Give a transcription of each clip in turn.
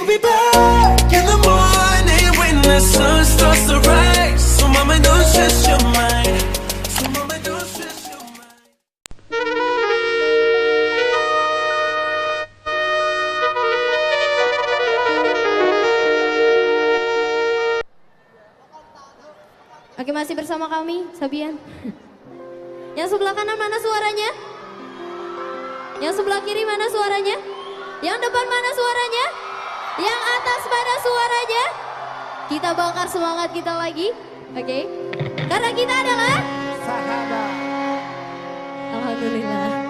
We'll be back in the morning when the sun starts to rise. So mama, don't stress your mind. So mama, don't stress your mind. Oke, masih bersama kami, Sabian. Yang sebelah kanan mana suaranya? Yang sebelah kiri mana suaranya? Yang depan mana suaranya? Yang atas mana suaranya? Kita bakar semangat kita lagi, oke? Karena kita adalah sahabat. Alhamdulillah.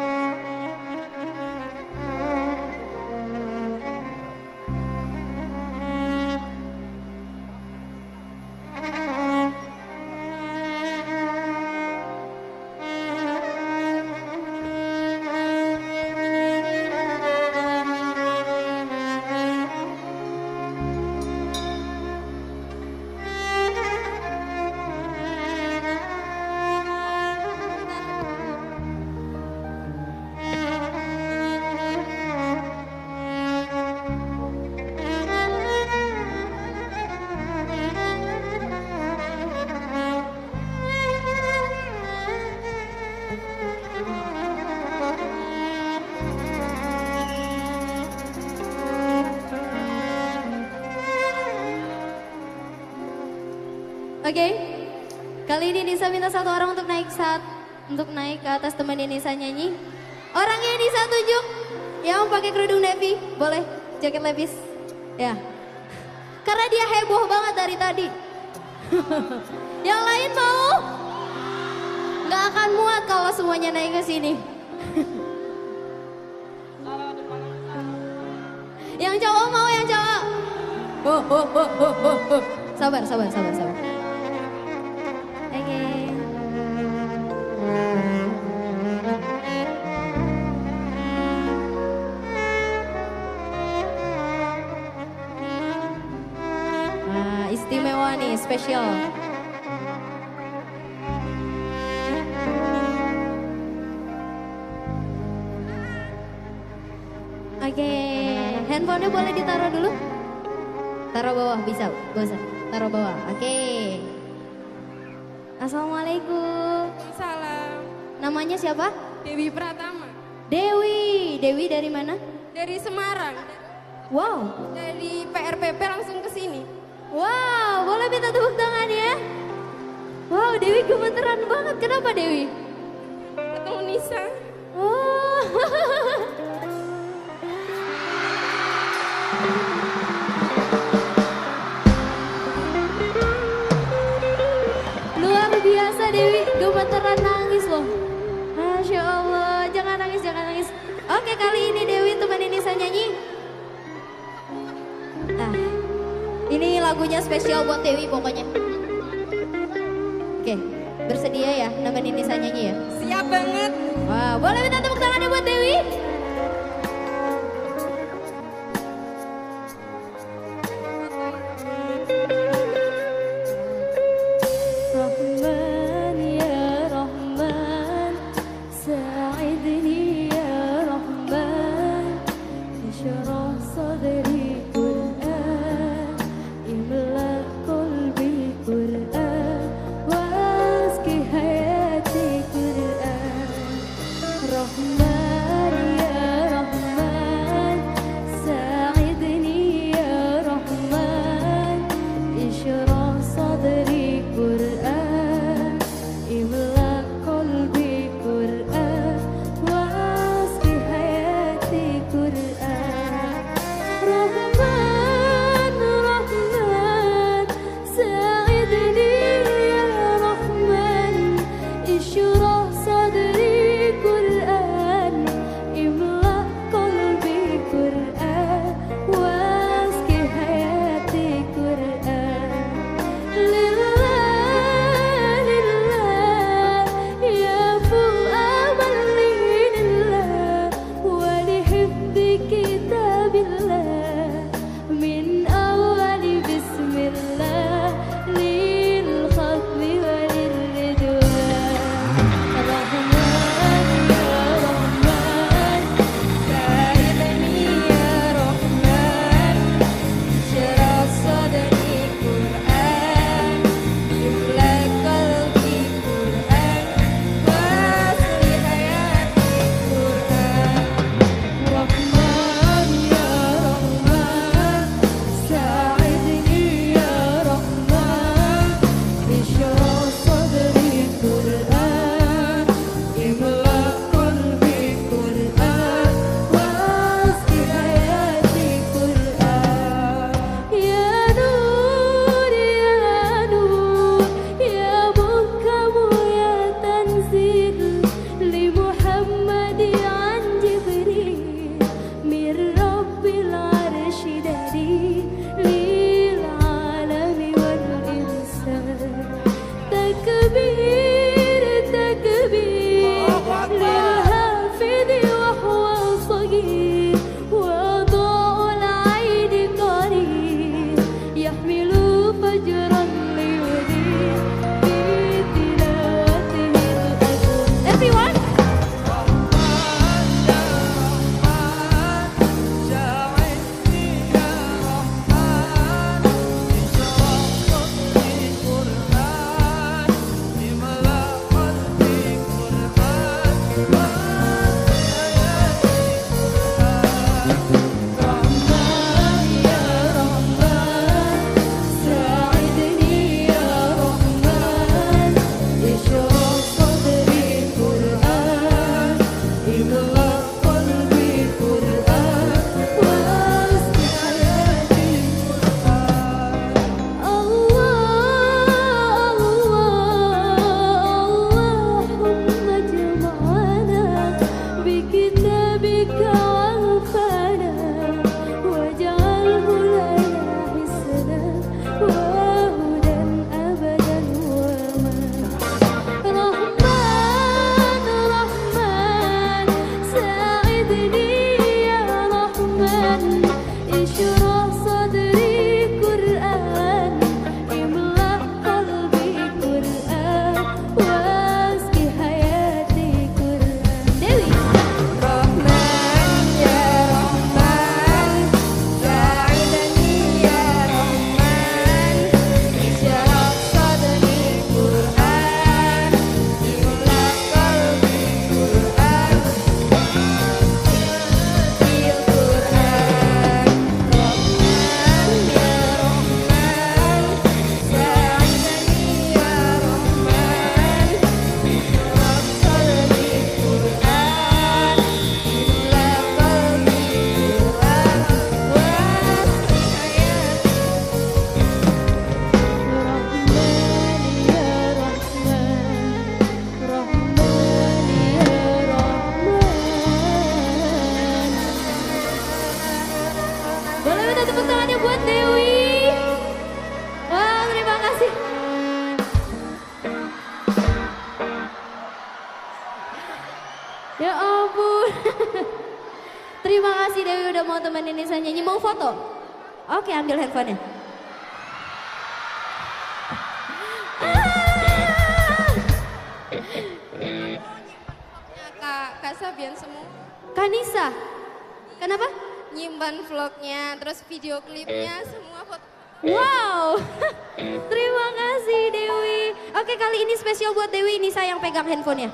Oke, kali ini Nisa minta satu orang untuk naik ke atas temenin Nisa nyanyi. Orang yang Nisa tunjuk, yang pakai kerudung navy, boleh jaket levis, ya. Karena dia heboh banget dari tadi. Yang lain mau? Gak akan muat kalau semuanya naik ke sini. Yang cowok mau, yang cowok. Sabar. Istimewa nih, spesial. Oke, handphonenya boleh ditaruh dulu? Taruh bawah, bisa, bosan. Taruh bawah, oke. Assalamualaikum. Salam. Namanya siapa? Dewi Pratama. Dewi dari mana? Dari Semarang. Wow. Dari PRPP langsung ke sini. Wow, boleh minta tepuk tangan ya? Wow, Dewi gemeteran banget. Kenapa Dewi? Ketemu Nisa. Oh. Luar biasa Dewi, gemeteran nangis loh. Masya Allah, jangan nangis. Oke, kali ini Dewi temenin Nisa nyanyi. Ini lagunya spesial buat Dewi pokoknya. Oke, bersedia ya nemenin Nisa nyanyi ya? Siap banget. Wah, boleh minta tepuk tangannya buat Dewi? Rahman ya Rahman, sa'idni ya Rahman, ishrah sadri. Rahman teman Nisa nyanyi. Mau foto? Oke, ambil handphonenya. Kak Sabian semua. Kanisa, kenapa? Nyimban vlognya, terus video klipnya, semua foto. Wow, terima kasih Dewi. Oke, kali ini spesial buat Dewi, Nisa yang pegang handphonenya.